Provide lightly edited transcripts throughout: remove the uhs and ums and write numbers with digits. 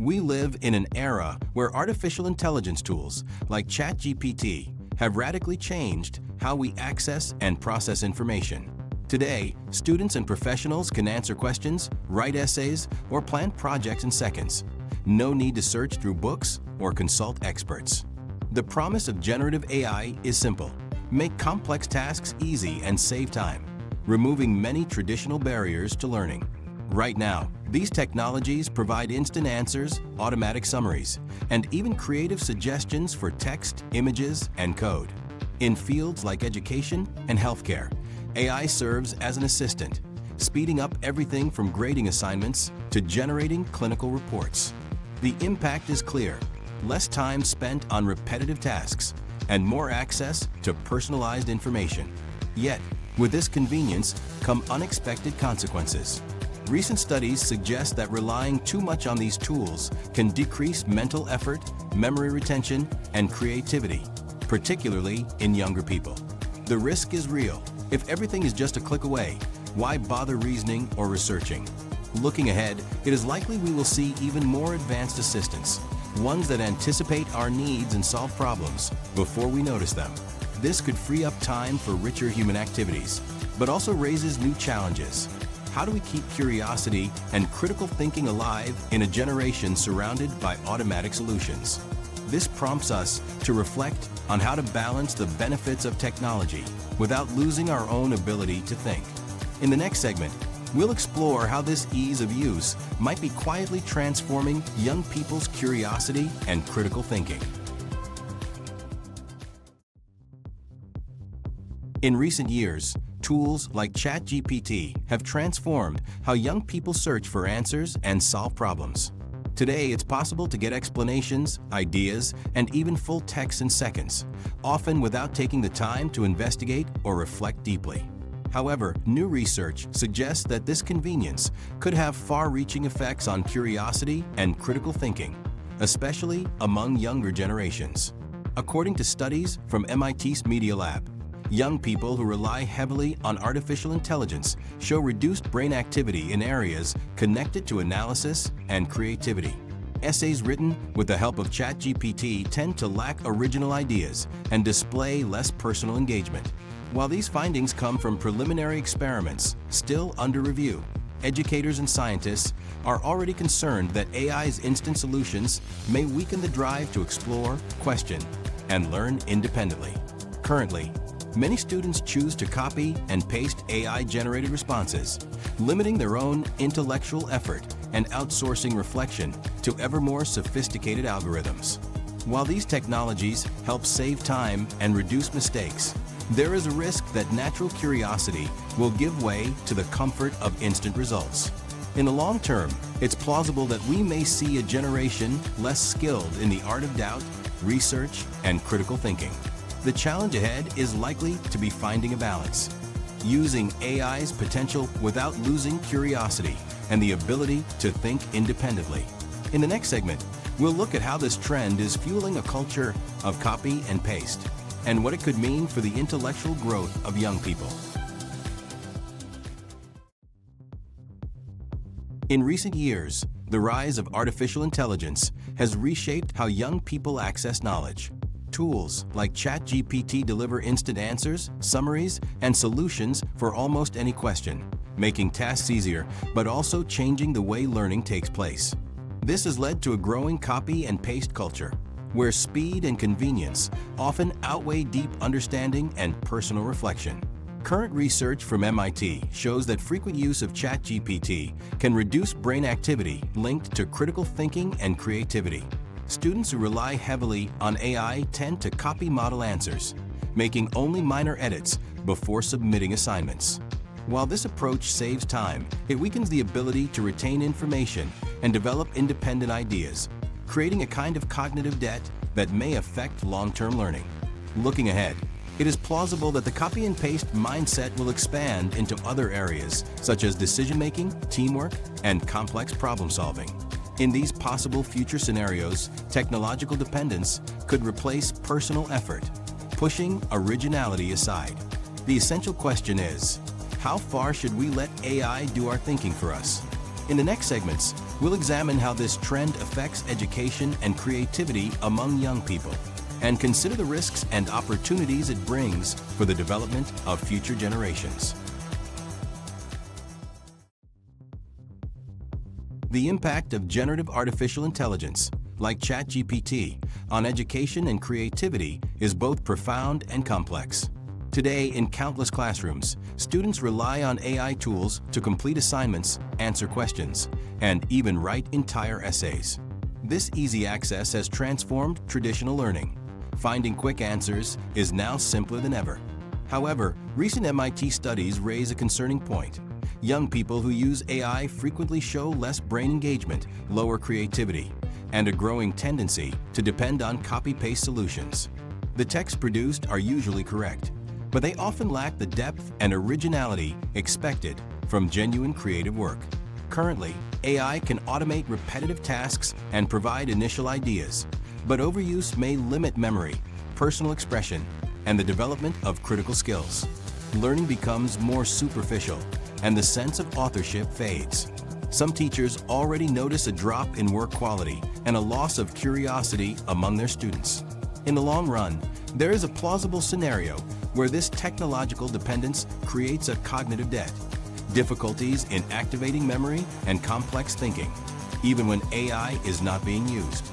We live in an era where artificial intelligence tools like ChatGPT have radically changed how we access and process information. Today, students and professionals can answer questions, write essays, or plan projects in seconds. No need to search through books or consult experts. The promise of generative AI is simple. Make complex tasks easy and save time, removing many traditional barriers to learning. Right now, these technologies provide instant answers, automatic summaries, and even creative suggestions for text, images, and code. In fields like education and healthcare, AI serves as an assistant, speeding up everything from grading assignments to generating clinical reports. The impact is clear: less time spent on repetitive tasks and more access to personalized information. Yet, with this convenience come unexpected consequences. Recent studies suggest that relying too much on these tools can decrease mental effort, memory retention, and creativity, particularly in younger people. The risk is real. If everything is just a click away, why bother reasoning or researching? Looking ahead, it is likely we will see even more advanced assistants, ones that anticipate our needs and solve problems before we notice them. This could free up time for richer human activities, but also raises new challenges. How do we keep curiosity and critical thinking alive in a generation surrounded by automatic solutions? This prompts us to reflect on how to balance the benefits of technology without losing our own ability to think. In the next segment, we'll explore how this ease of use might be quietly transforming young people's curiosity and critical thinking. In recent years, tools like ChatGPT have transformed how young people search for answers and solve problems. Today, it's possible to get explanations, ideas, and even full text in seconds, often without taking the time to investigate or reflect deeply. However, new research suggests that this convenience could have far-reaching effects on curiosity and critical thinking, especially among younger generations. According to studies from MIT's Media Lab, young people who rely heavily on artificial intelligence show reduced brain activity in areas connected to analysis and creativity. Essays written with the help of ChatGPT tend to lack original ideas and display less personal engagement. While these findings come from preliminary experiments still under review, educators and scientists are already concerned that AI's instant solutions may weaken the drive to explore, question, and learn independently. Currently, many students choose to copy and paste AI-generated responses, limiting their own intellectual effort and outsourcing reflection to ever more sophisticated algorithms. While these technologies help save time and reduce mistakes, there is a risk that natural curiosity will give way to the comfort of instant results. In the long term, it's plausible that we may see a generation less skilled in the art of doubt, research, and critical thinking. The challenge ahead is likely to be finding a balance, using AI's potential without losing curiosity and the ability to think independently. In the next segment, we'll look at how this trend is fueling a culture of copy and paste, and what it could mean for the intellectual growth of young people. In recent years, the rise of artificial intelligence has reshaped how young people access knowledge. Tools like ChatGPT deliver instant answers, summaries, and solutions for almost any question, making tasks easier, but also changing the way learning takes place. This has led to a growing copy and paste culture, where speed and convenience often outweigh deep understanding and personal reflection. Current research from MIT shows that frequent use of ChatGPT can reduce brain activity linked to critical thinking and creativity. Students who rely heavily on AI tend to copy model answers, making only minor edits before submitting assignments. While this approach saves time, it weakens the ability to retain information and develop independent ideas, creating a kind of cognitive debt that may affect long-term learning. Looking ahead, it is plausible that the copy and paste mindset will expand into other areas, such as decision-making, teamwork, and complex problem-solving. In these possible future scenarios, technological dependence could replace personal effort, pushing originality aside. The essential question is, how far should we let AI do our thinking for us? In the next segments, we'll examine how this trend affects education and creativity among young people, and consider the risks and opportunities it brings for the development of future generations. The impact of generative artificial intelligence, like ChatGPT, on education and creativity is both profound and complex. Today, in countless classrooms, students rely on AI tools to complete assignments, answer questions, and even write entire essays. This easy access has transformed traditional learning. Finding quick answers is now simpler than ever. However, recent MIT studies raise a concerning point. Young people who use AI frequently show less brain engagement, lower creativity, and a growing tendency to depend on copy-paste solutions. The texts produced are usually correct, but they often lack the depth and originality expected from genuine creative work. Currently, AI can automate repetitive tasks and provide initial ideas, but overuse may limit memory, personal expression, and the development of critical skills. Learning becomes more superficial, and the sense of authorship fades. Some teachers already notice a drop in work quality and a loss of curiosity among their students. In the long run, there is a plausible scenario where this technological dependence creates a cognitive debt, difficulties in activating memory and complex thinking, even when AI is not being used.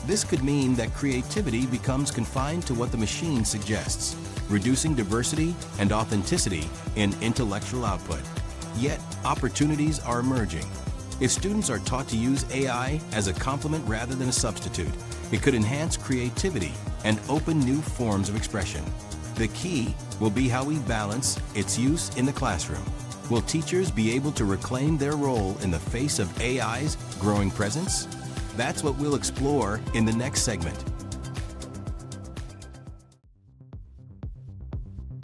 This could mean that creativity becomes confined to what the machine suggests, reducing diversity and authenticity in intellectual output. Yet, opportunities are emerging. If students are taught to use AI as a complement rather than a substitute, it could enhance creativity and open new forms of expression. The key will be how we balance its use in the classroom. Will teachers be able to reclaim their role in the face of AI's growing presence? That's what we'll explore in the next segment.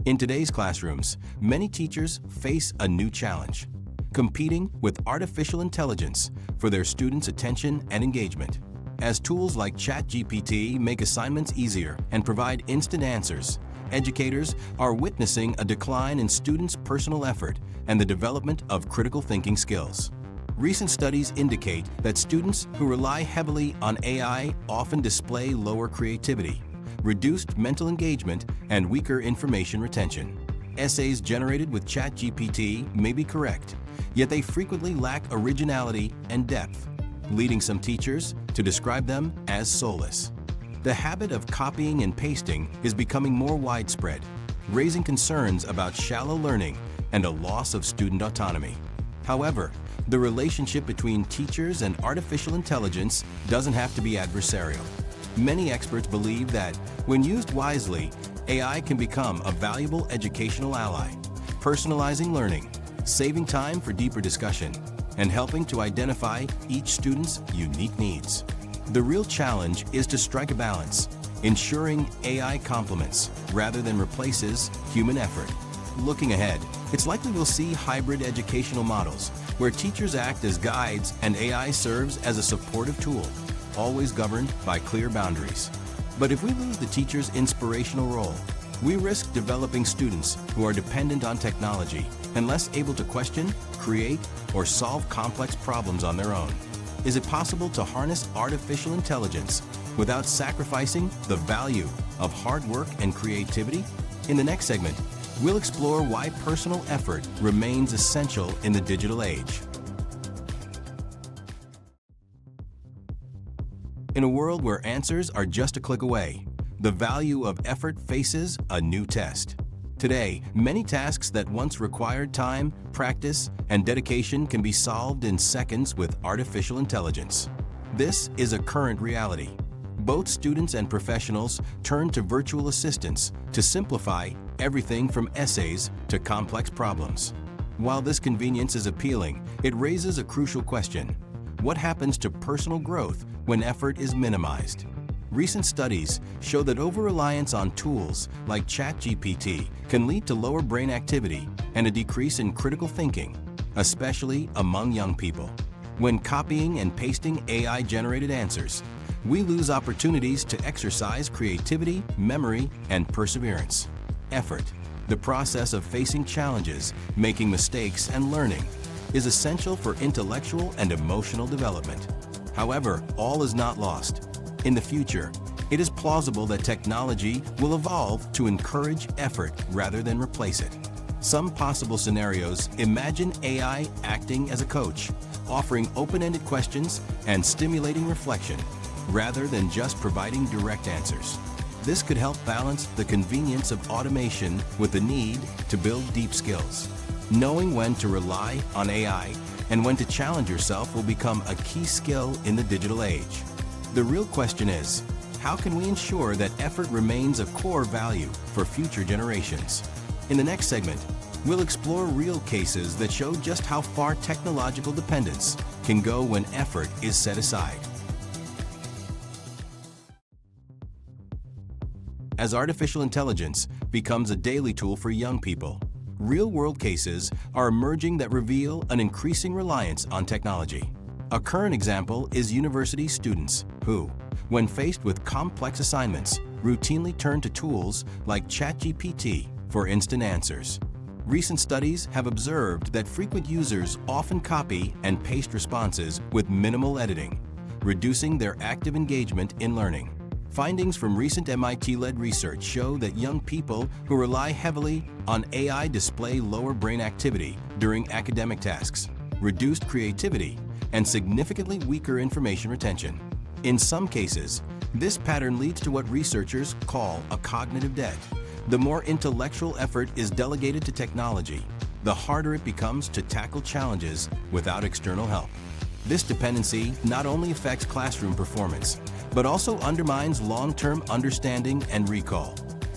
In today's classrooms, many teachers face a new challenge: competing with artificial intelligence for their students' attention and engagement. As tools like ChatGPT make assignments easier and provide instant answers, educators are witnessing a decline in students' personal effort and the development of critical thinking skills. Recent studies indicate that students who rely heavily on AI often display lower creativity, reduced mental engagement, and weaker information retention. Essays generated with ChatGPT may be correct, yet they frequently lack originality and depth, leading some teachers to describe them as soulless. The habit of copying and pasting is becoming more widespread, raising concerns about shallow learning and a loss of student autonomy. However, the relationship between teachers and artificial intelligence doesn't have to be adversarial. Many experts believe that, when used wisely, AI can become a valuable educational ally, personalizing learning, saving time for deeper discussion, and helping to identify each student's unique needs. The real challenge is to strike a balance, ensuring AI complements rather than replaces human effort. Looking ahead, it's likely we'll see hybrid educational models where teachers act as guides and AI serves as a supportive tool, always governed by clear boundaries. But if we lose the teacher's inspirational role, we risk developing students who are dependent on technology and less able to question, create, or solve complex problems on their own. Is it possible to harness artificial intelligence without sacrificing the value of hard work and creativity? In the next segment, we'll explore why personal effort remains essential in the digital age. In a world where answers are just a click away, the value of effort faces a new test. Today, many tasks that once required time, practice, and dedication can be solved in seconds with artificial intelligence. This is a current reality. Both students and professionals turn to virtual assistants to simplify everything from essays to complex problems. While this convenience is appealing, it raises a crucial question: what happens to personal growth when effort is minimized? Recent studies show that over-reliance on tools like ChatGPT can lead to lower brain activity and a decrease in critical thinking, especially among young people. When copying and pasting AI-generated answers, we lose opportunities to exercise creativity, memory, and perseverance. Effort, the process of facing challenges, making mistakes, and learning, is essential for intellectual and emotional development. However, all is not lost. In the future, it is plausible that technology will evolve to encourage effort rather than replace it. Some possible scenarios imagine AI acting as a coach, offering open-ended questions and stimulating reflection, rather than just providing direct answers. This could help balance the convenience of automation with the need to build deep skills. Knowing when to rely on AI and when to challenge yourself will become a key skill in the digital age. The real question is, how can we ensure that effort remains a core value for future generations? In the next segment, we'll explore real cases that show just how far technological dependence can go when effort is set aside. As artificial intelligence becomes a daily tool for young people, real-world cases are emerging that reveal an increasing reliance on technology. A current example is university students who, when faced with complex assignments, routinely turn to tools like ChatGPT for instant answers. Recent studies have observed that frequent users often copy and paste responses with minimal editing, reducing their active engagement in learning. Findings from recent MIT-led research show that young people who rely heavily on AI display lower brain activity during academic tasks, reduced creativity, and significantly weaker information retention. In some cases, this pattern leads to what researchers call a cognitive debt. The more intellectual effort is delegated to technology, the harder it becomes to tackle challenges without external help. This dependency not only affects classroom performance, but also undermines long-term understanding and recall.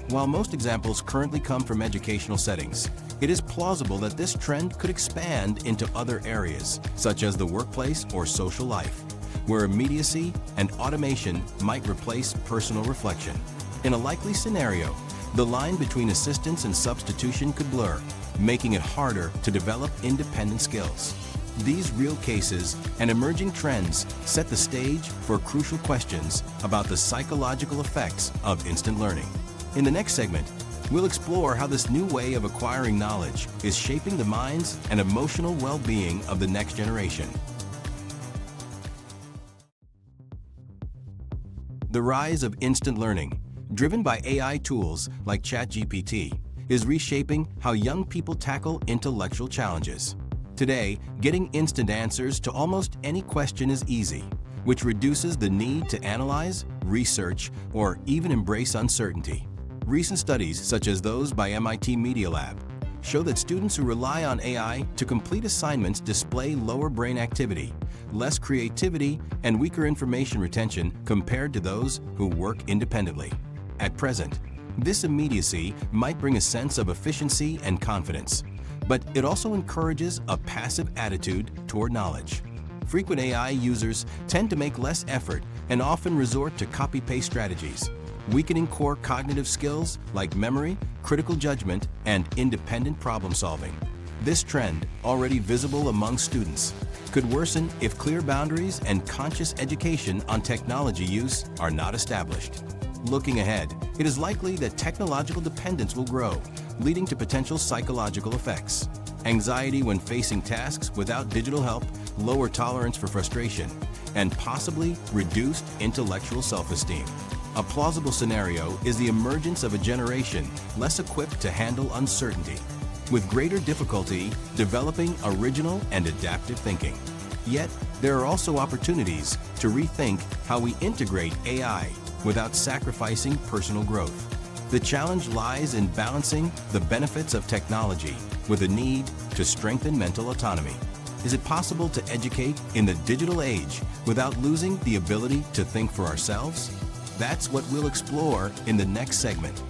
While most examples currently come from educational settings, it is plausible that this trend could expand into other areas, such as the workplace or social life, where immediacy and automation might replace personal reflection. In a likely scenario, the line between assistance and substitution could blur, making it harder to develop independent skills. These real cases and emerging trends set the stage for crucial questions about the psychological effects of instant learning. In the next segment, we'll explore how this new way of acquiring knowledge is shaping the minds and emotional well-being of the next generation. The rise of instant learning, driven by AI tools like ChatGPT, is reshaping how young people tackle intellectual challenges. Today, getting instant answers to almost any question is easy, which reduces the need to analyze, research, or even embrace uncertainty. Recent studies, such as those by MIT Media Lab, show that students who rely on AI to complete assignments display lower brain activity, less creativity, and weaker information retention compared to those who work independently. At present, this immediacy might bring a sense of efficiency and confidence, but it also encourages a passive attitude toward knowledge. Frequent AI users tend to make less effort and often resort to copy-paste strategies, weakening core cognitive skills like memory, critical judgment, and independent problem-solving. This trend, already visible among students, could worsen if clear boundaries and conscious education on technology use are not established. Looking ahead, it is likely that technological dependence will grow, leading to potential psychological effects. Anxiety when facing tasks without digital help, lower tolerance for frustration, and possibly reduced intellectual self-esteem. A plausible scenario is the emergence of a generation less equipped to handle uncertainty, with greater difficulty developing original and adaptive thinking. Yet, there are also opportunities to rethink how we integrate AI without sacrificing personal growth. The challenge lies in balancing the benefits of technology with a need to strengthen mental autonomy. Is it possible to educate in the digital age without losing the ability to think for ourselves? That's what we'll explore in the next segment.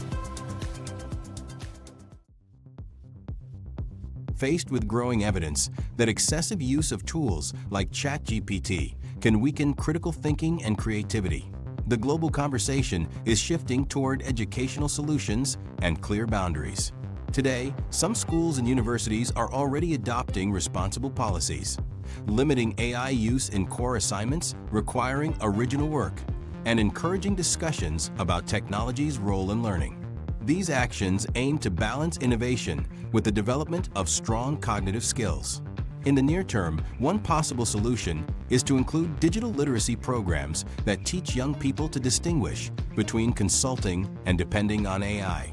Faced with growing evidence that excessive use of tools like ChatGPT can weaken critical thinking and creativity, the global conversation is shifting toward educational solutions and clear boundaries. Today, some schools and universities are already adopting responsible policies, limiting AI use in core assignments, requiring original work, and encouraging discussions about technology's role in learning. These actions aim to balance innovation with the development of strong cognitive skills. In the near term, one possible solution is to include digital literacy programs that teach young people to distinguish between consulting and depending on AI.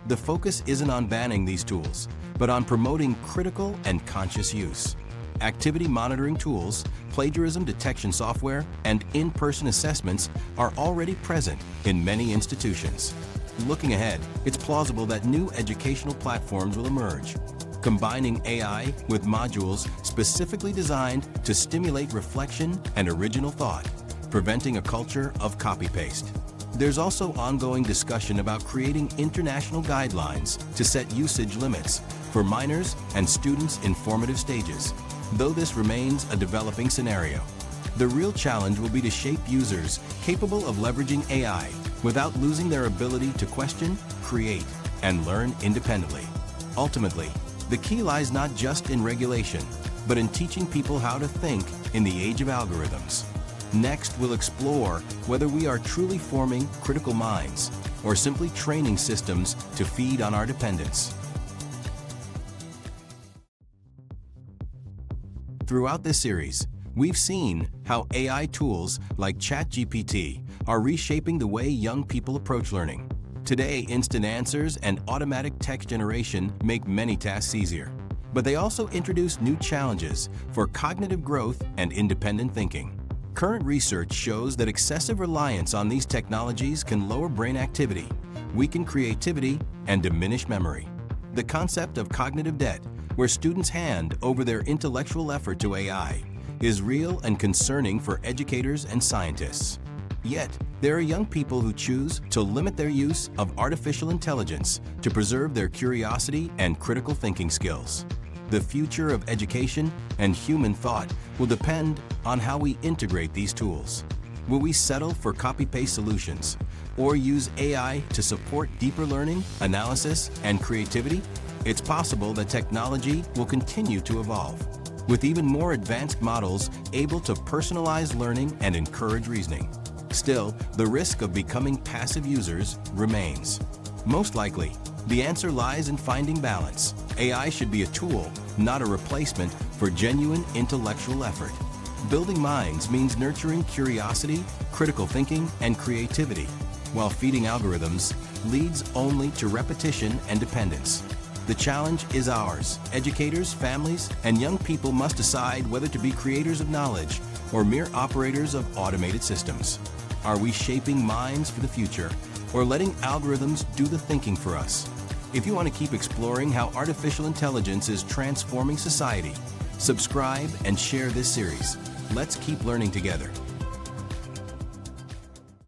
The focus isn't on banning these tools, but on promoting critical and conscious use. Activity monitoring tools, plagiarism detection software, and in-person assessments are already present in many institutions. Looking ahead, it's plausible that new educational platforms will emerge, combining AI with modules specifically designed to stimulate reflection and original thought, preventing a culture of copy-paste. There's also ongoing discussion about creating international guidelines to set usage limits for minors and students in formative stages, though this remains a developing scenario. The real challenge will be to shape users capable of leveraging AI without losing their ability to question, create, and learn independently. Ultimately, the key lies not just in regulation, but in teaching people how to think in the age of algorithms. Next, we'll explore whether we are truly forming critical minds or simply training systems to feed on our dependence. Throughout this series, we've seen how AI tools like ChatGPT are reshaping the way young people approach learning. Today, instant answers and automatic text generation make many tasks easier, but they also introduce new challenges for cognitive growth and independent thinking. Current research shows that excessive reliance on these technologies can lower brain activity, weaken creativity, and diminish memory. The concept of cognitive debt, where students hand over their intellectual effort to AI, is real and concerning for educators and scientists. Yet, there are young people who choose to limit their use of artificial intelligence to preserve their curiosity and critical thinking skills. The future of education and human thought will depend on how we integrate these tools. Will we settle for copy-paste solutions or use AI to support deeper learning, analysis, and creativity? It's possible that technology will continue to evolve, with even more advanced models able to personalize learning and encourage reasoning. Still, the risk of becoming passive users remains. Most likely, the answer lies in finding balance. AI should be a tool, not a replacement for genuine intellectual effort. Building minds means nurturing curiosity, critical thinking, and creativity, while feeding algorithms leads only to repetition and dependence. The challenge is ours. Educators, families, and young people must decide whether to be creators of knowledge or mere operators of automated systems. Are we shaping minds for the future, or letting algorithms do the thinking for us? If you want to keep exploring how artificial intelligence is transforming society, subscribe and share this series. Let's keep learning together.